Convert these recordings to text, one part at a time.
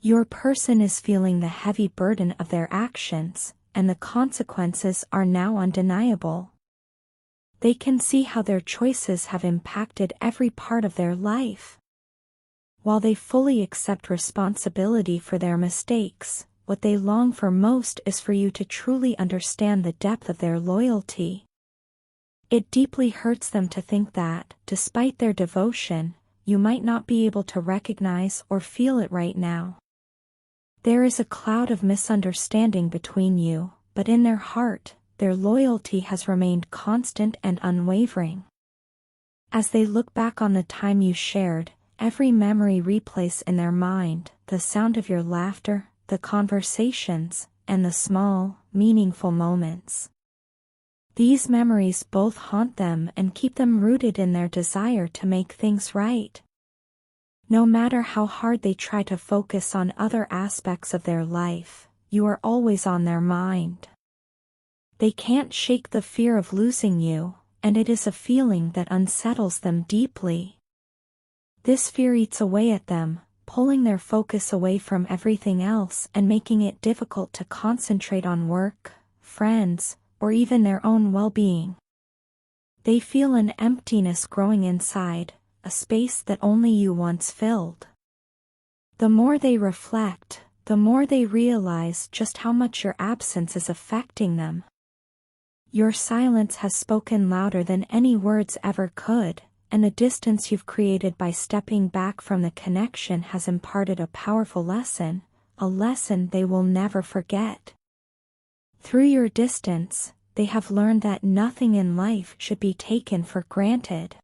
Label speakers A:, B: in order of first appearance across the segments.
A: Your person is feeling the heavy burden of their actions, and the consequences are now undeniable. They can see how their choices have impacted every part of their life. While they fully accept responsibility for their mistakes, what they long for most is for you to truly understand the depth of their loyalty. It deeply hurts them to think that, despite their devotion, you might not be able to recognize or feel it right now. There is a cloud of misunderstanding between you, but in their heart, their loyalty has remained constant and unwavering. As they look back on the time you shared, every memory replays in their mind, the sound of your laughter, the conversations, and the small, meaningful moments. These memories both haunt them and keep them rooted in their desire to make things right. No matter how hard they try to focus on other aspects of their life, you are always on their mind. They can't shake the fear of losing you, and it is a feeling that unsettles them deeply. This fear eats away at them, pulling their focus away from everything else and making it difficult to concentrate on work, friends, or even their own well-being. They feel an emptiness growing inside, a space that only you once filled. The more they reflect, the more they realize just how much your absence is affecting them. Your silence has spoken louder than any words ever could, and the distance you've created by stepping back from the connection has imparted a powerful lesson, a lesson they will never forget. Through your distance, they have learned that nothing in life should be taken for granted.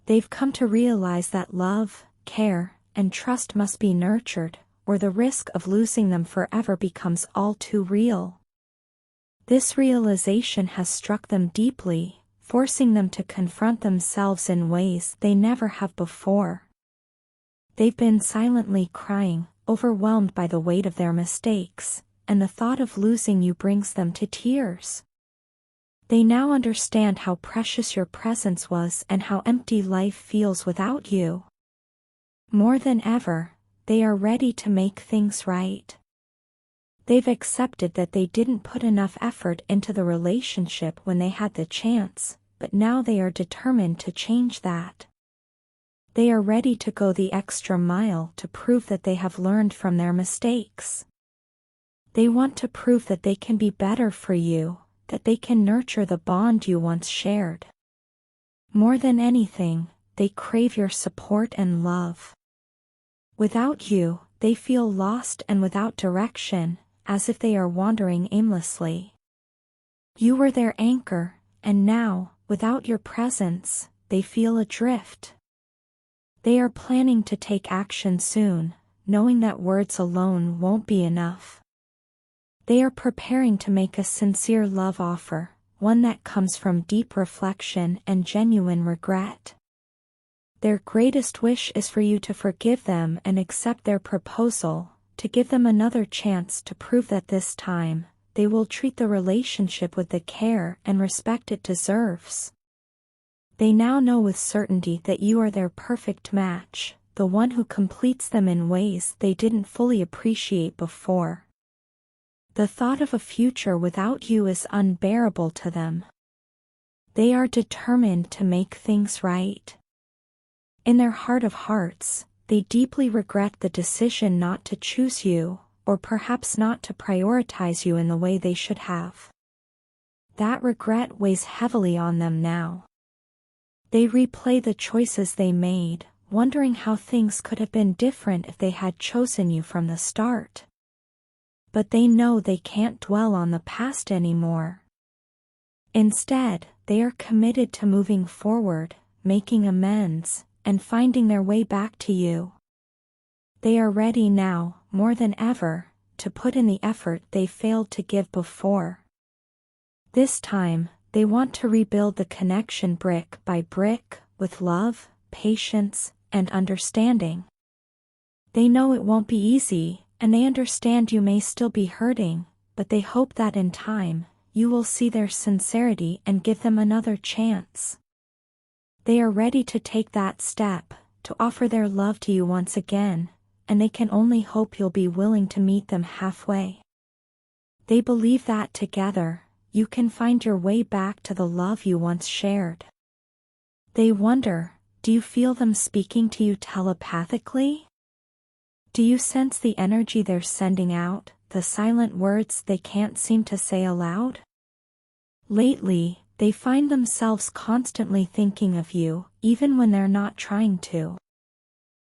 A: They've come to realize that love, care, and trust must be nurtured, or the risk of losing them forever becomes all too real. This realization has struck them deeply, forcing them to confront themselves in ways they never have before. They've been silently crying, overwhelmed by the weight of their mistakes, and the thought of losing you brings them to tears. They now understand how precious your presence was and how empty life feels without you. More than ever, they are ready to make things right. They've accepted that they didn't put enough effort into the relationship when they had the chance, but now they are determined to change that. They are ready to go the extra mile to prove that they have learned from their mistakes. They want to prove that they can be better for you, that they can nurture the bond you once shared. More than anything, they crave your support and love. Without you, they feel lost and without direction, as if they are wandering aimlessly. You were their anchor, and now, without your presence, they feel adrift. They are planning to take action soon, knowing that words alone won't be enough. They are preparing to make a sincere love offer, one that comes from deep reflection and genuine regret. Their greatest wish is for you to forgive them and accept their proposal, to give them another chance to prove that this time, they will treat the relationship with the care and respect it deserves. They now know with certainty that you are their perfect match, the one who completes them in ways they didn't fully appreciate before. The thought of a future without you is unbearable to them. They are determined to make things right. In their heart of hearts, they deeply regret the decision not to choose you, or perhaps not to prioritize you in the way they should have. That regret weighs heavily on them now. They replay the choices they made, wondering how things could have been different if they had chosen you from the start. But they know they can't dwell on the past anymore. Instead, they are committed to moving forward, making amends, and finding their way back to you. They are ready now, more than ever, to put in the effort they failed to give before. This time, they want to rebuild the connection brick by brick, with love, patience, and understanding. They know it won't be easy, and they understand you may still be hurting, but they hope that in time, you will see their sincerity and give them another chance. They are ready to take that step, to offer their love to you once again, and they can only hope you'll be willing to meet them halfway. They believe that together, you can find your way back to the love you once shared. They wonder, do you feel them speaking to you telepathically? Do you sense the energy they're sending out, the silent words they can't seem to say aloud? Lately, they find themselves constantly thinking of you, even when they're not trying to.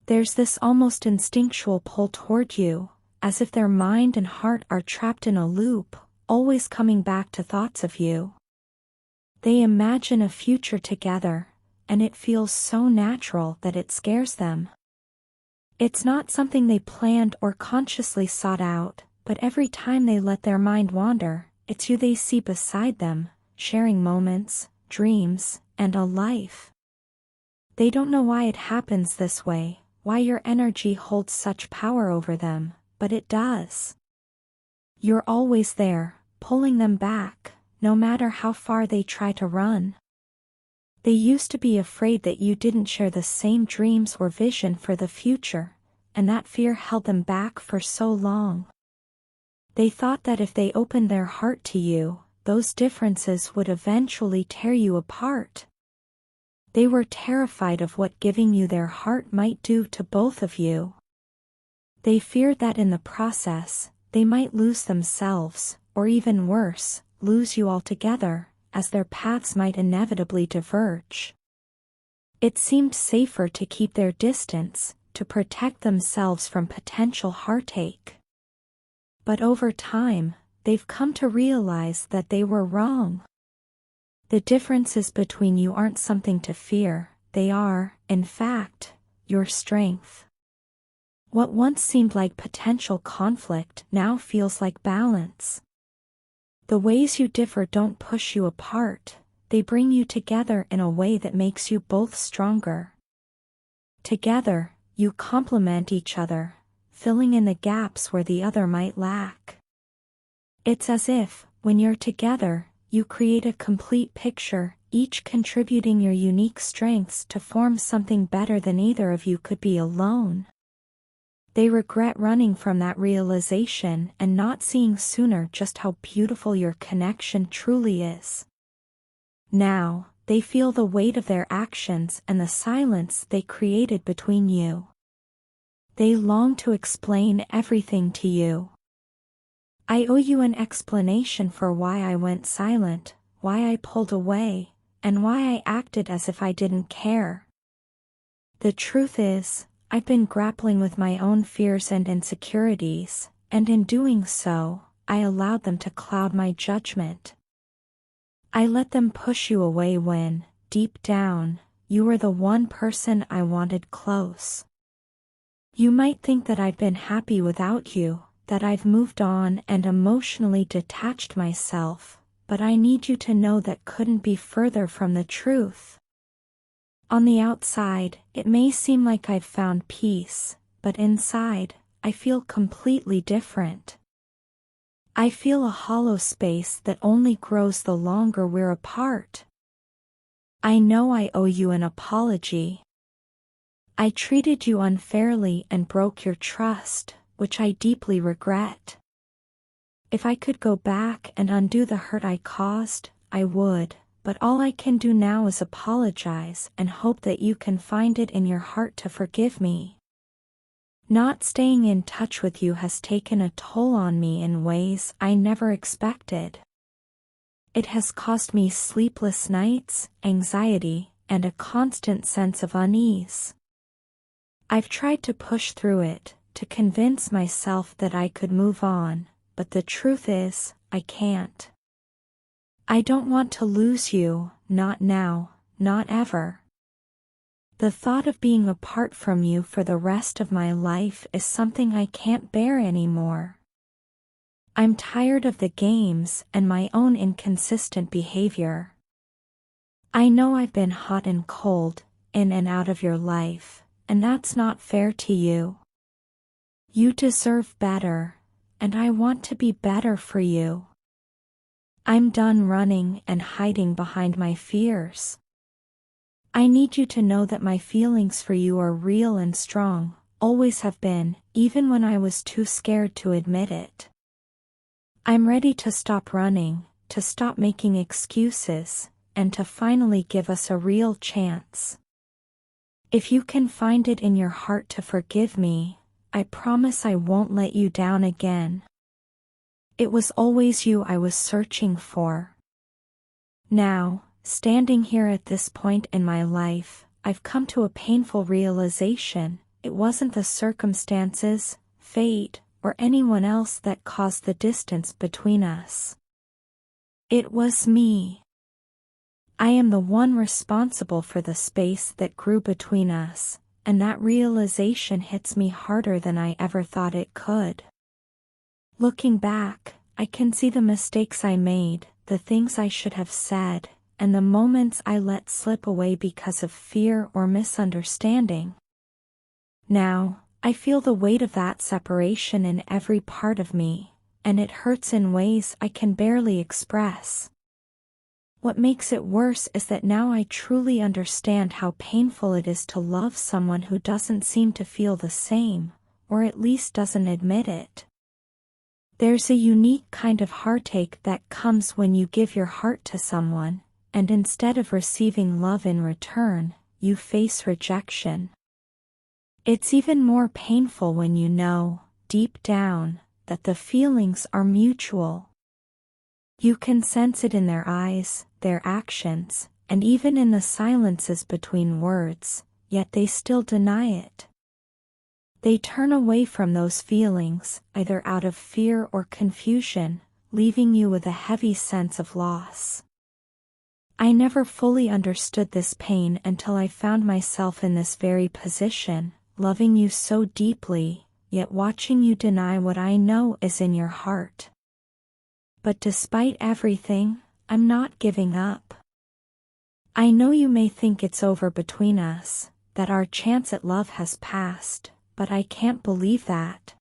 A: There's this almost instinctual pull toward you, as if their mind and heart are trapped in a loop, always coming back to thoughts of you. They imagine a future together, and it feels so natural that it scares them. It's not something they planned or consciously sought out, but every time they let their mind wander, it's you they see beside them, sharing moments, dreams, and a life. They don't know why it happens this way, why your energy holds such power over them, but it does. You're always there, pulling them back, no matter how far they try to run. They used to be afraid that you didn't share the same dreams or vision for the future, and that fear held them back for so long. They thought that if they opened their heart to you, those differences would eventually tear you apart. They were terrified of what giving you their heart might do to both of you. They feared that in the process, they might lose themselves, or even worse, lose you altogether, as their paths might inevitably diverge. It seemed safer to keep their distance, to protect themselves from potential heartache. But over time, they've come to realize that they were wrong. The differences between you aren't something to fear, they are, in fact, your strength. What once seemed like potential conflict now feels like balance. The ways you differ don't push you apart, they bring you together in a way that makes you both stronger. Together, you complement each other, filling in the gaps where the other might lack. It's as if, when you're together, you create a complete picture, each contributing your unique strengths to form something better than either of you could be alone. They regret running from that realization and not seeing sooner just how beautiful your connection truly is. Now, they feel the weight of their actions and the silence they created between you. They long to explain everything to you. I owe you an explanation for why I went silent, why I pulled away, and why I acted as if I didn't care. The truth is, I've been grappling with my own fears and insecurities, and in doing so, I allowed them to cloud my judgment. I let them push you away when, deep down, you were the one person I wanted close. You might think that I've been happy without you, that I've moved on and emotionally detached myself, but I need you to know that couldn't be further from the truth. On the outside, it may seem like I've found peace, but inside, I feel completely different. I feel a hollow space that only grows the longer we're apart. I know I owe you an apology. I treated you unfairly and broke your trust, which I deeply regret. If I could go back and undo the hurt I caused, I would. But all I can do now is apologize and hope that you can find it in your heart to forgive me. Not staying in touch with you has taken a toll on me in ways I never expected. It has cost me sleepless nights, anxiety, and a constant sense of unease. I've tried to push through it, to convince myself that I could move on, but the truth is, I can't. I don't want to lose you, not now, not ever. The thought of being apart from you for the rest of my life is something I can't bear anymore. I'm tired of the games and my own inconsistent behavior. I know I've been hot and cold, in and out of your life, and that's not fair to you. You deserve better, and I want to be better for you. I'm done running and hiding behind my fears. I need you to know that my feelings for you are real and strong, always have been, even when I was too scared to admit it. I'm ready to stop running, to stop making excuses, and to finally give us a real chance. If you can find it in your heart to forgive me, I promise I won't let you down again. It was always you I was searching for. Now, standing here at this point in my life, I've come to a painful realization. It wasn't the circumstances, fate, or anyone else that caused the distance between us. It was me. I am the one responsible for the space that grew between us, and that realization hits me harder than I ever thought it could. Looking back, I can see the mistakes I made, the things I should have said, and the moments I let slip away because of fear or misunderstanding. Now, I feel the weight of that separation in every part of me, and it hurts in ways I can barely express. What makes it worse is that now I truly understand how painful it is to love someone who doesn't seem to feel the same, or at least doesn't admit it. There's a unique kind of heartache that comes when you give your heart to someone, and instead of receiving love in return, you face rejection. It's even more painful when you know, deep down, that the feelings are mutual. You can sense it in their eyes, their actions, and even in the silences between words, yet they still deny it. They turn away from those feelings, either out of fear or confusion, leaving you with a heavy sense of loss. I never fully understood this pain until I found myself in this very position, loving you so deeply, yet watching you deny what I know is in your heart. But despite everything, I'm not giving up. I know you may think it's over between us, that our chance at love has passed, but I can't believe that.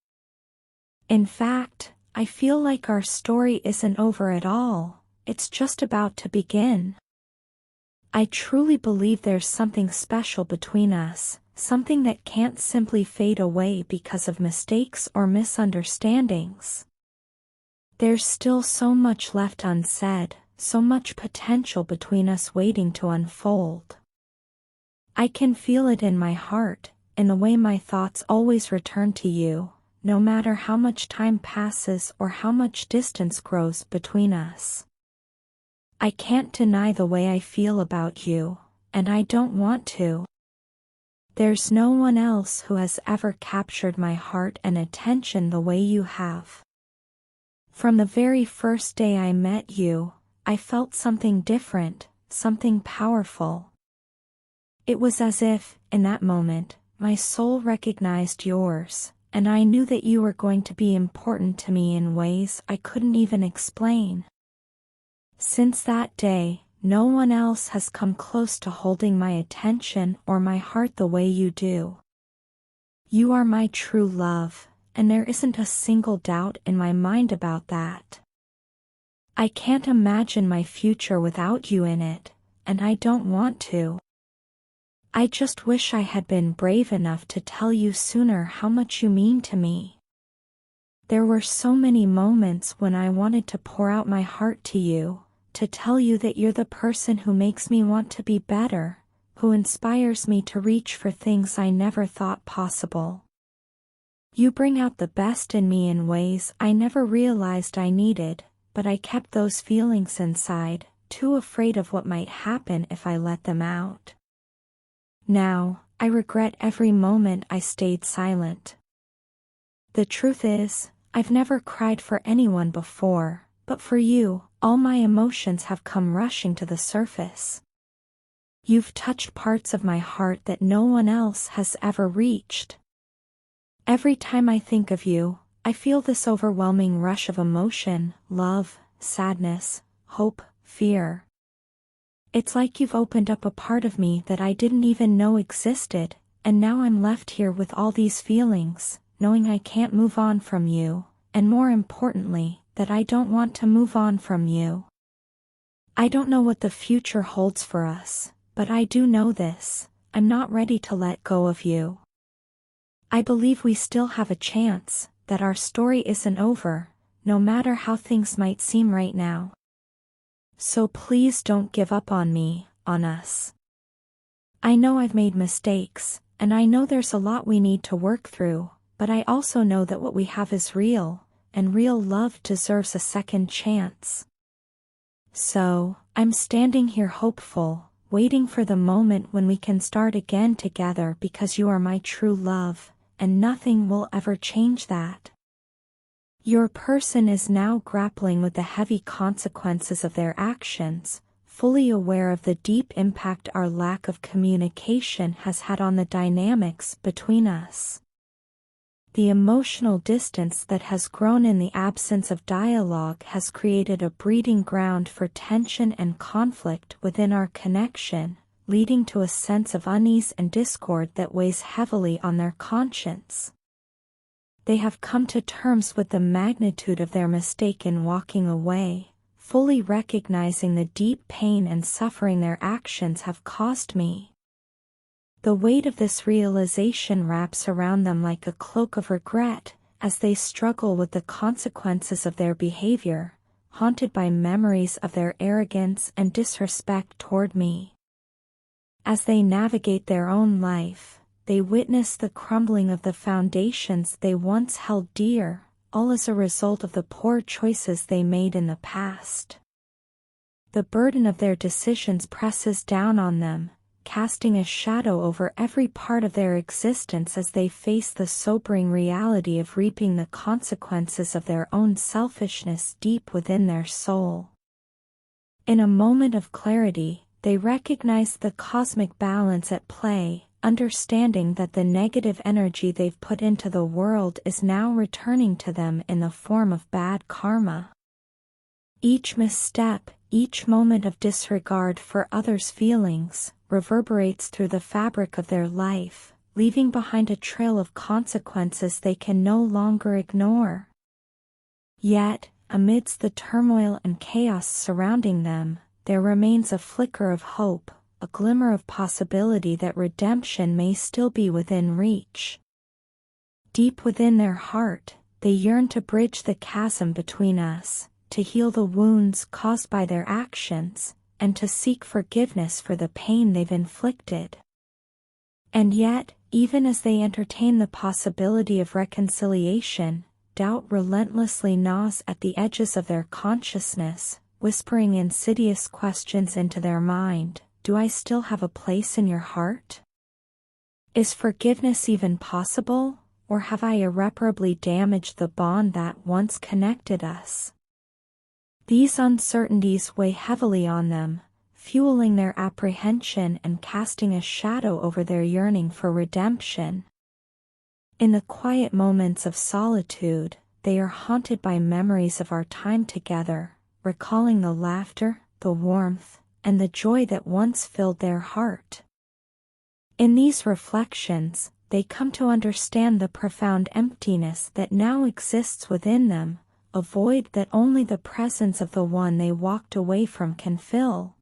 A: In fact, I feel like our story isn't over at all, it's just about to begin. I truly believe there's something special between us, something that can't simply fade away because of mistakes or misunderstandings. There's still so much left unsaid, so much potential between us waiting to unfold. I can feel it in my heart, in the way my thoughts always return to you, no matter how much time passes or how much distance grows between us. I can't deny the way I feel about you, and I don't want to. There's no one else who has ever captured my heart and attention the way you have. From the very first day I met you, I felt something different, something powerful. It was as if, in that moment, my soul recognized yours, and I knew that you were going to be important to me in ways I couldn't even explain. Since that day, no one else has come close to holding my attention or my heart the way you do. You are my true love, and there isn't a single doubt in my mind about that. I can't imagine my future without you in it, and I don't want to. I just wish I had been brave enough to tell you sooner how much you mean to me. There were so many moments when I wanted to pour out my heart to you, to tell you that you're the person who makes me want to be better, who inspires me to reach for things I never thought possible. You bring out the best in me in ways I never realized I needed, but I kept those feelings inside, too afraid of what might happen if I let them out. Now, I regret every moment I stayed silent. The truth is, I've never cried for anyone before, but for you, all my emotions have come rushing to the surface. You've touched parts of my heart that no one else has ever reached. Every time I think of you, I feel this overwhelming rush of emotion, love, sadness, hope, fear. It's like you've opened up a part of me that I didn't even know existed, and now I'm left here with all these feelings, knowing I can't move on from you, and more importantly, that I don't want to move on from you. I don't know what the future holds for us, but I do know this: I'm not ready to let go of you. I believe we still have a chance, that our story isn't over, no matter how things might seem right now. So please don't give up on me, on us. I know I've made mistakes, and I know there's a lot we need to work through, but I also know that what we have is real, and real love deserves a second chance. So, I'm standing here hopeful, waiting for the moment when we can start again together because you are my true love, and nothing will ever change that. Your person is now grappling with the heavy consequences of their actions, fully aware of the deep impact our lack of communication has had on the dynamics between us. The emotional distance that has grown in the absence of dialogue has created a breeding ground for tension and conflict within our connection, leading to a sense of unease and discord that weighs heavily on their conscience. They have come to terms with the magnitude of their mistake in walking away, fully recognizing the deep pain and suffering their actions have caused me. The weight of this realization wraps around them like a cloak of regret, as they struggle with the consequences of their behavior, haunted by memories of their arrogance and disrespect toward me. As they navigate their own life, they witness the crumbling of the foundations they once held dear, all as a result of the poor choices they made in the past. The burden of their decisions presses down on them, casting a shadow over every part of their existence as they face the sobering reality of reaping the consequences of their own selfishness deep within their soul. In a moment of clarity, they recognize the cosmic balance at play, understanding that the negative energy they've put into the world is now returning to them in the form of bad karma. Each misstep, each moment of disregard for others' feelings, reverberates through the fabric of their life, leaving behind a trail of consequences they can no longer ignore. Yet, amidst the turmoil and chaos surrounding them, there remains a flicker of hope, a glimmer of possibility that redemption may still be within reach. Deep within their heart, they yearn to bridge the chasm between us, to heal the wounds caused by their actions, and to seek forgiveness for the pain they've inflicted. And yet, even as they entertain the possibility of reconciliation, doubt relentlessly gnaws at the edges of their consciousness, whispering insidious questions into their mind. Do I still have a place in your heart? Is forgiveness even possible, or have I irreparably damaged the bond that once connected us? These uncertainties weigh heavily on them, fueling their apprehension and casting a shadow over their yearning for redemption. In the quiet moments of solitude, they are haunted by memories of our time together, recalling the laughter, the warmth, and the joy that once filled their heart. In these reflections, they come to understand the profound emptiness that now exists within them, a void that only the presence of the one they walked away from can fill.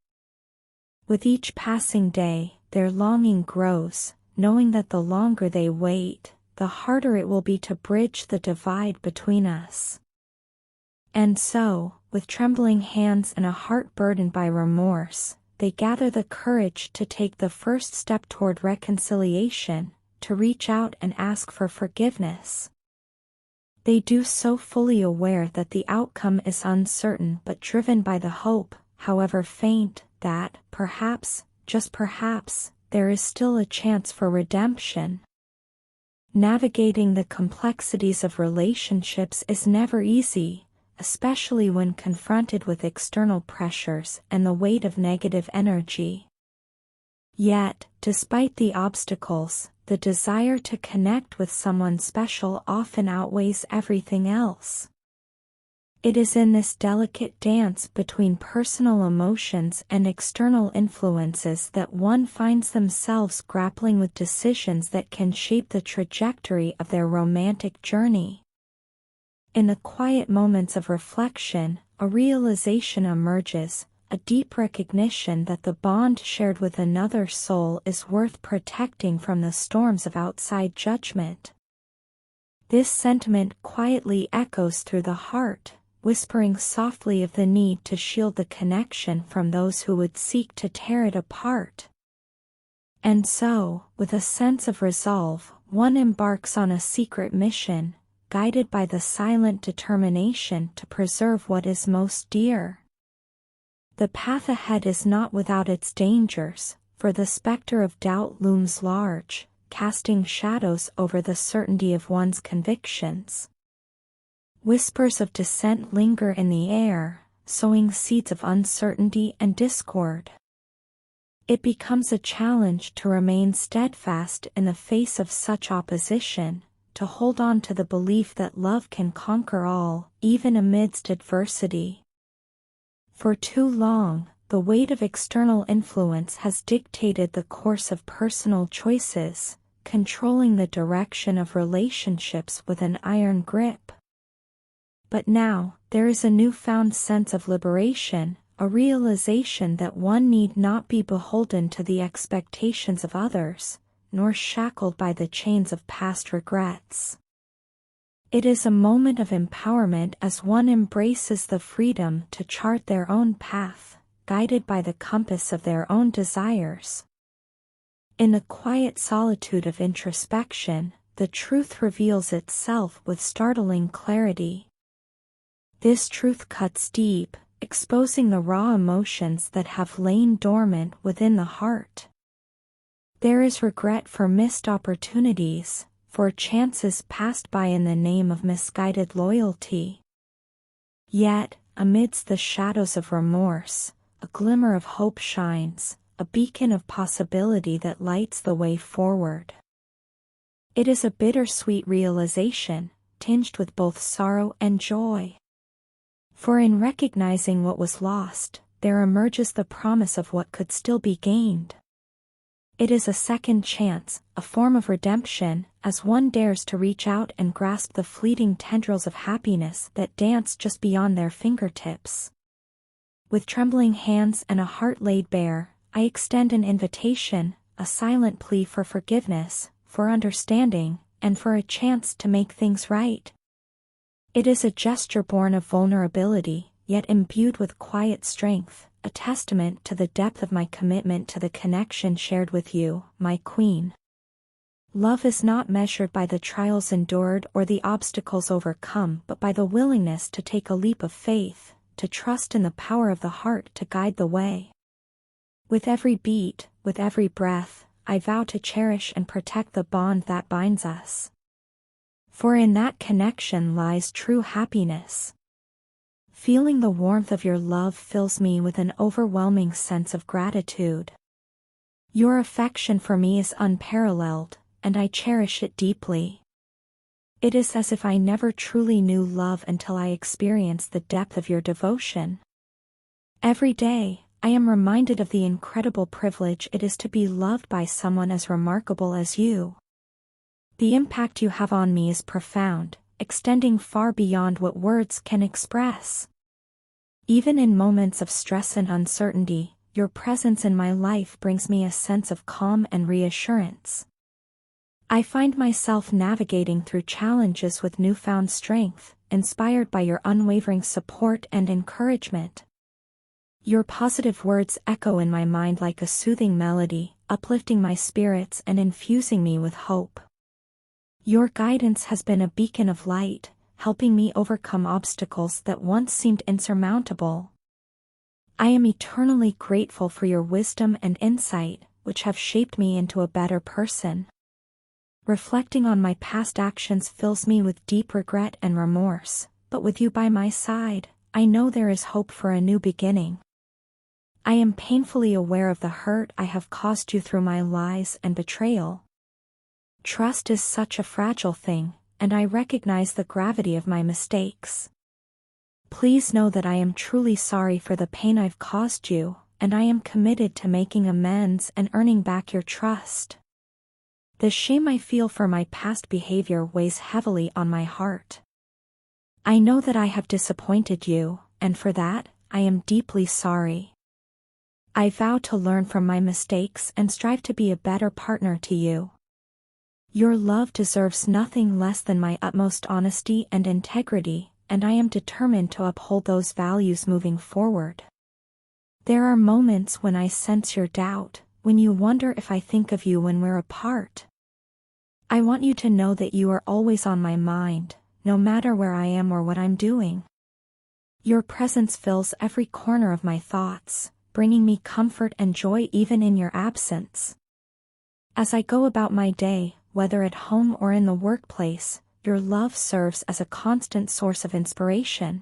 A: With each passing day, their longing grows, knowing that the longer they wait, the harder it will be to bridge the divide between us. And so, with trembling hands and a heart burdened by remorse, they gather the courage to take the first step toward reconciliation, to reach out and ask for forgiveness. They do so fully aware that the outcome is uncertain but driven by the hope, however faint, that, perhaps, just perhaps, there is still a chance for redemption. Navigating the complexities of relationships is never easy, especially when confronted with external pressures and the weight of negative energy. Yet, despite the obstacles, the desire to connect with someone special often outweighs everything else. It is in this delicate dance between personal emotions and external influences that one finds themselves grappling with decisions that can shape the trajectory of their romantic journey. In the quiet moments of reflection, a realization emerges, a deep recognition that the bond shared with another soul is worth protecting from the storms of outside judgment. This sentiment quietly echoes through the heart, whispering softly of the need to shield the connection from those who would seek to tear it apart. And so, with a sense of resolve, one embarks on a secret mission, guided by the silent determination to preserve what is most dear. The path ahead is not without its dangers, for the specter of doubt looms large, casting shadows over the certainty of one's convictions. Whispers of dissent linger in the air, sowing seeds of uncertainty and discord. It becomes a challenge to remain steadfast in the face of such opposition, to hold on to the belief that love can conquer all, even amidst adversity. For too long, the weight of external influence has dictated the course of personal choices, controlling the direction of relationships with an iron grip. But now, there is a newfound sense of liberation, a realization that one need not be beholden to the expectations of others, nor shackled by the chains of past regrets. It is a moment of empowerment as one embraces the freedom to chart their own path, guided by the compass of their own desires. In the quiet solitude of introspection, the truth reveals itself with startling clarity. This truth cuts deep, exposing the raw emotions that have lain dormant within the heart. There is regret for missed opportunities, for chances passed by in the name of misguided loyalty. Yet, amidst the shadows of remorse, a glimmer of hope shines, a beacon of possibility that lights the way forward. It is a bittersweet realization, tinged with both sorrow and joy. For in recognizing what was lost, there emerges the promise of what could still be gained. It is a second chance, a form of redemption, as one dares to reach out and grasp the fleeting tendrils of happiness that dance just beyond their fingertips. With trembling hands and a heart laid bare, I extend an invitation, a silent plea for forgiveness, for understanding, and for a chance to make things right. It is a gesture born of vulnerability, yet imbued with quiet strength, a testament to the depth of my commitment to the connection shared with you, my queen. Love is not measured by the trials endured or the obstacles overcome, but by the willingness to take a leap of faith, to trust in the power of the heart to guide the way. With every beat, with every breath, I vow to cherish and protect the bond that binds us. For in that connection lies true happiness. Feeling the warmth of your love fills me with an overwhelming sense of gratitude. Your affection for me is unparalleled, and I cherish it deeply. It is as if I never truly knew love until I experienced the depth of your devotion. Every day, I am reminded of the incredible privilege it is to be loved by someone as remarkable as you. The impact you have on me is profound, extending far beyond what words can express. Even in moments of stress and uncertainty, your presence in my life brings me a sense of calm and reassurance. I find myself navigating through challenges with newfound strength, inspired by your unwavering support and encouragement. Your positive words echo in my mind like a soothing melody, uplifting my spirits and infusing me with hope. Your guidance has been a beacon of light, helping me overcome obstacles that once seemed insurmountable. I am eternally grateful for your wisdom and insight, which have shaped me into a better person. Reflecting on my past actions fills me with deep regret and remorse, but with you by my side, I know there is hope for a new beginning. I am painfully aware of the hurt I have caused you through my lies and betrayal. Trust is such a fragile thing, and I recognize the gravity of my mistakes. Please know that I am truly sorry for the pain I've caused you, and I am committed to making amends and earning back your trust. The shame I feel for my past behavior weighs heavily on my heart. I know that I have disappointed you, and for that, I am deeply sorry. I vow to learn from my mistakes and strive to be a better partner to you. Your love deserves nothing less than my utmost honesty and integrity, and I am determined to uphold those values moving forward. There are moments when I sense your doubt, when you wonder if I think of you when we're apart. I want you to know that you are always on my mind, no matter where I am or what I'm doing. Your presence fills every corner of my thoughts, bringing me comfort and joy even in your absence. As I go about my day, whether at home or in the workplace, your love serves as a constant source of inspiration.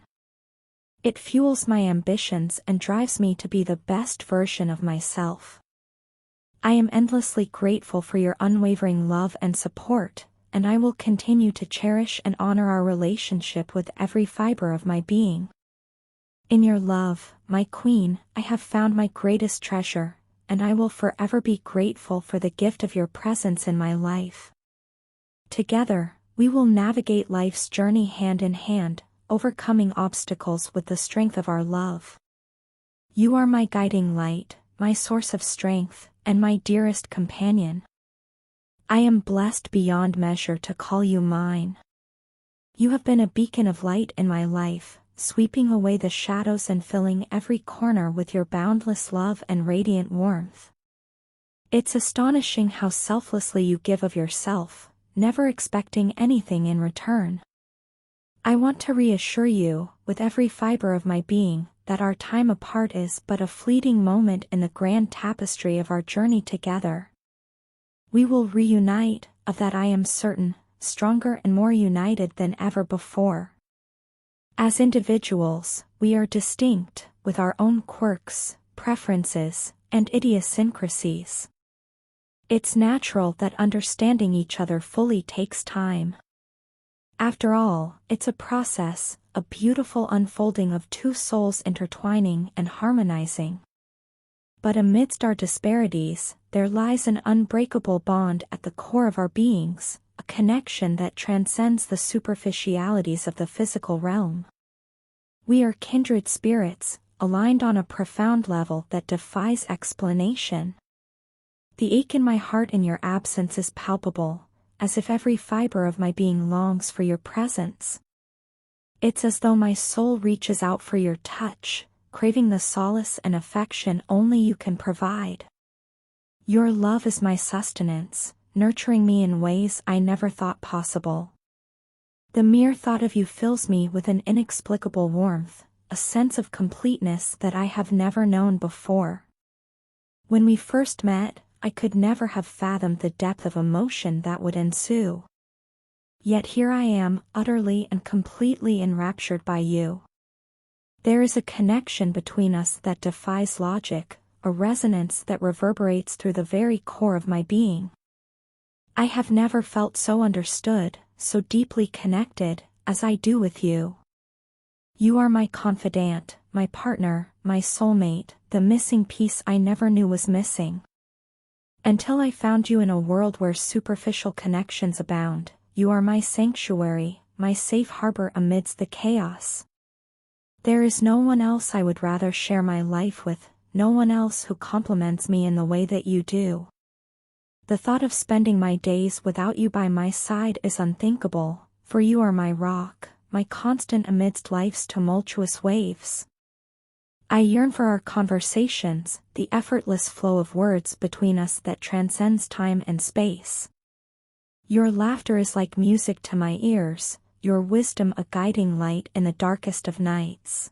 A: It fuels my ambitions and drives me to be the best version of myself. I am endlessly grateful for your unwavering love and support, and I will continue to cherish and honor our relationship with every fiber of my being. In your love, my queen, I have found my greatest treasure, and I will forever be grateful for the gift of your presence in my life. Together, we will navigate life's journey hand in hand, overcoming obstacles with the strength of our love. You are my guiding light, my source of strength, and my dearest companion. I am blessed beyond measure to call you mine. You have been a beacon of light in my life, sweeping away the shadows and filling every corner with your boundless love and radiant warmth. It's astonishing how selflessly you give of yourself, never expecting anything in return. I want to reassure you, with every fiber of my being, that our time apart is but a fleeting moment in the grand tapestry of our journey together. We will reunite, of that I am certain, stronger and more united than ever before. As individuals, we are distinct, with our own quirks, preferences, and idiosyncrasies. It's natural that understanding each other fully takes time. After all, it's a process, a beautiful unfolding of two souls intertwining and harmonizing. But amidst our disparities, there lies an unbreakable bond at the core of our beings, a connection that transcends the superficialities of the physical realm. We are kindred spirits, aligned on a profound level that defies explanation. The ache in my heart in your absence is palpable, as if every fiber of my being longs for your presence. It's as though my soul reaches out for your touch, craving the solace and affection only you can provide. Your love is my sustenance, nurturing me in ways I never thought possible. The mere thought of you fills me with an inexplicable warmth, a sense of completeness that I have never known before. When we first met, I could never have fathomed the depth of emotion that would ensue. Yet here I am, utterly and completely enraptured by you. There is a connection between us that defies logic, a resonance that reverberates through the very core of my being. I have never felt so understood, so deeply connected, as I do with you. You are my confidant, my partner, my soulmate, the missing piece I never knew was missing. Until I found you in a world where superficial connections abound, you are my sanctuary, my safe harbor amidst the chaos. There is no one else I would rather share my life with, no one else who compliments me in the way that you do. The thought of spending my days without you by my side is unthinkable, for you are my rock, my constant amidst life's tumultuous waves. I yearn for our conversations, the effortless flow of words between us that transcends time and space. Your laughter is like music to my ears, your wisdom a guiding light in the darkest of nights.